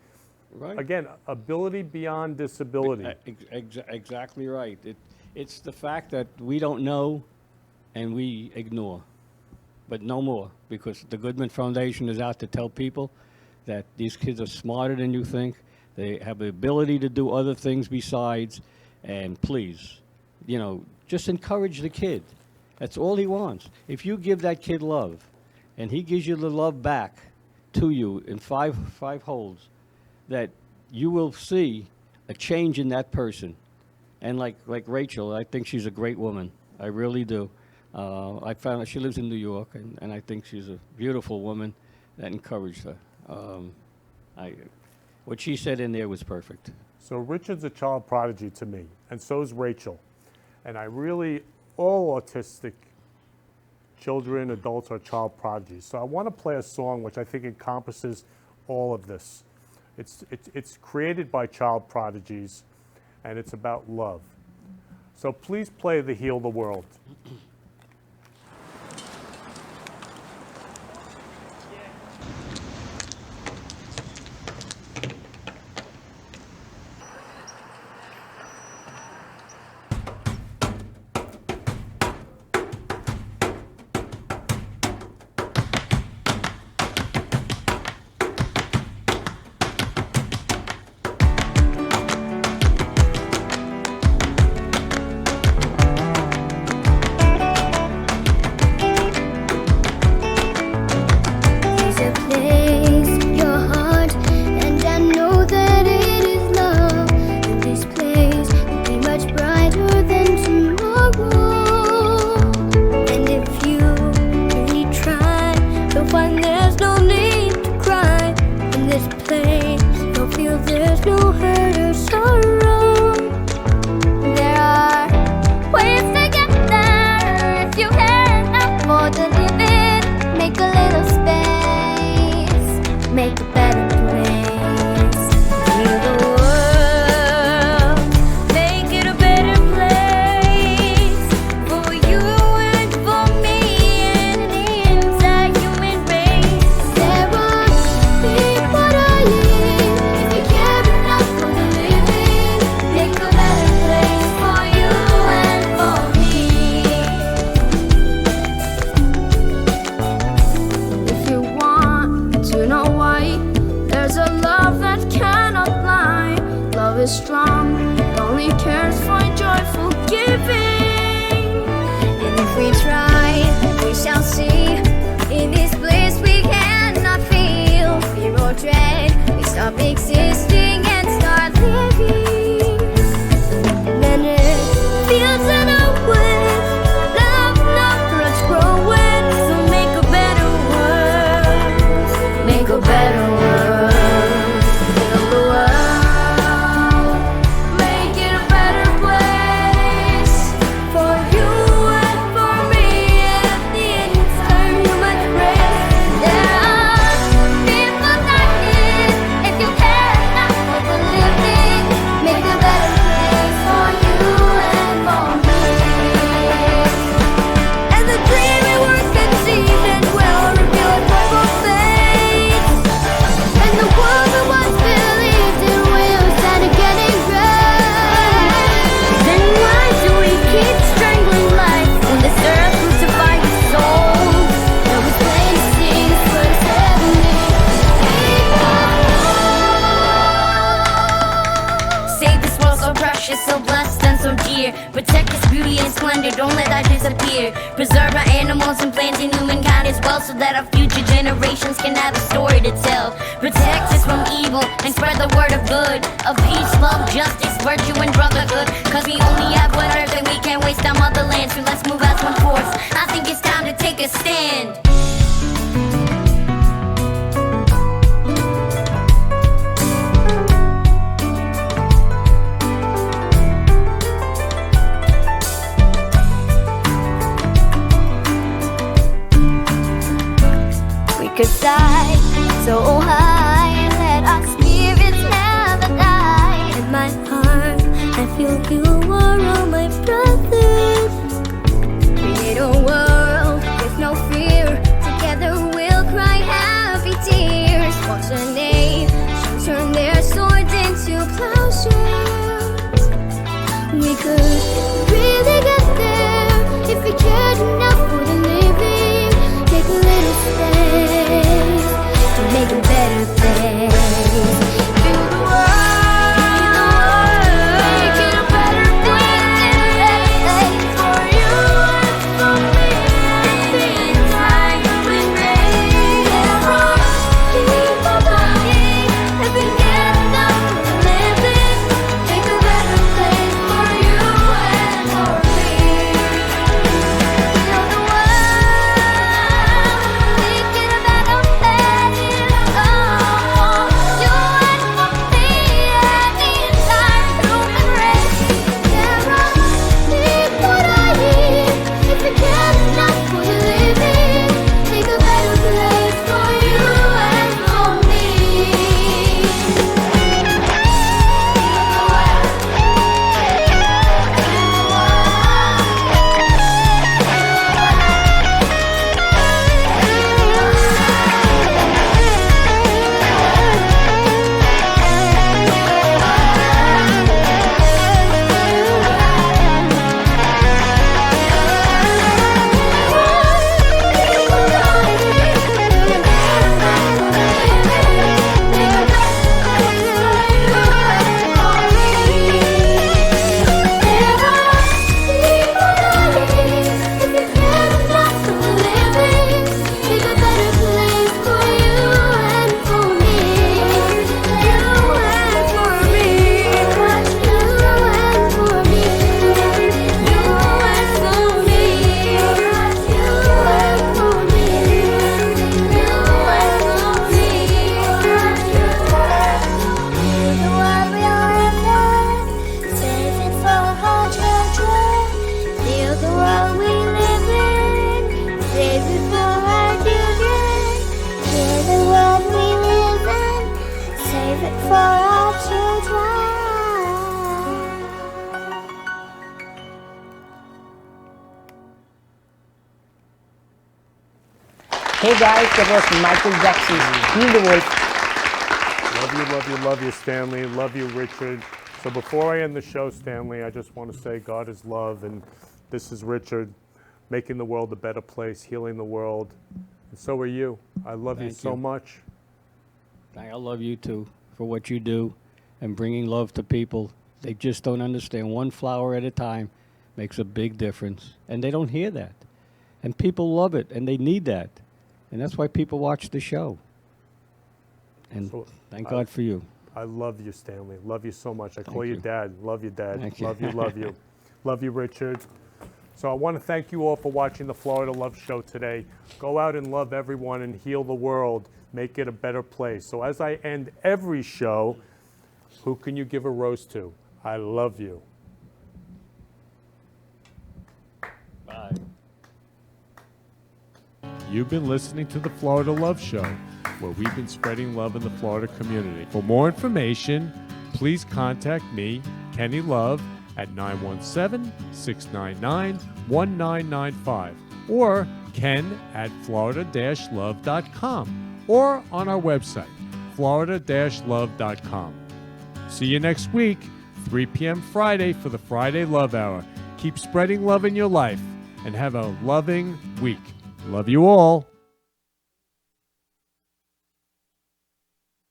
again, ability beyond disability. Exactly right. It's the fact that we don't know and we ignore, but no more, because the Goodman Foundation is out to tell people that these kids are smarter than you think. They have the ability to do other things besides, and please, just encourage the kid. That's all he wants. If you give that kid love, and he gives you the love back to you in five holds, that you will see a change in that person. And like Rachel, I think she's a great woman. I really do. I found out she lives in New York, and I think she's a beautiful woman that encouraged her. What she said in there was perfect. So Richard's a child prodigy to me, and so is Rachel. And all autistic children, adults are child prodigies. So I want to play a song which I think encompasses all of this. It's created by child prodigies, and it's about love. So please play the Heal the World. If we try, we shall see. In this place we cannot feel fear or dread. We stop existing and start living. Then it feels in our way. Love, roots growing. So make a better world. Make a better world. Heal the world. Make it a better place for you and for me and the entire human race. There are people dying. If you care enough for the living, make a better place for you and for me. And the dream we were conceived and will reveal its purple fate. And the world we once believed in will stand again in grace. Then why do we keep strangling life when this earth crucified its soul? That was plain to see this was heavenly. Save this world so precious, so blessed and so dear. Protect its beauty and splendor, don't let that disappear. Preserve our animals and plants and humankind as well, so that our future generations can have a story to tell. Protect us from evil and spread the word of good, of peace, love, justice, virtue and brotherhood. Cause we only have one earth and we can't waste our motherland. So let's move as one force. I think it's time to take a stand. We could fly so high and let our spirits never die. In my heart, I feel you are all my brothers. Create a world with no fear. Together we'll cry happy tears. Watch the nations turn their swords into plowshares. We could really get there if we cared enough for the living. Take a little space to make a better place. Feel the world, make it a better place for you and for me and the entire human race. There are people dying if we get enough for the living. Make a better place for you and for me. Feel the world, make it a better place. Oh, you and for me and the entire human race. There are people dying if we get enough for the living. Make a better place for you and for me. Hey guys, that was Michael Jackson's Heal the World. Love you, love you, love you, Stanley. Love you, Richard. So before I end the show, Stanley, I just want to say God is love, and this is Richard, making the world a better place, healing the world. And so are you. I love you so much. I love you too for what you do and bringing love to people. They just don't understand, one flower at a time. makes a big difference. And they don't hear that. And people love it, and they need that. And that's why people watch the show. And thank God for you. I love you, Stanley. Love you so much. I call you. you Dad. Love you, Dad. Thank you. Love you, love you. Love you, Richard. So I want to thank you all for watching the Florida Love Show today. Go out and love everyone and heal the world. Make it a better place. So as I end every show, who can you give a rose to? I love you. Bye. You've been listening to the Florida Love Show, where we've been spreading love in the Florida community. For more information, please contact me, Kenny Love, at 917-699-1995 or ken@florida-love.com or on our website, florida-love.com. See you next week, 3 p.m. Friday for the Friday Love Hour. Keep spreading love in your life and have a loving week. Love you all.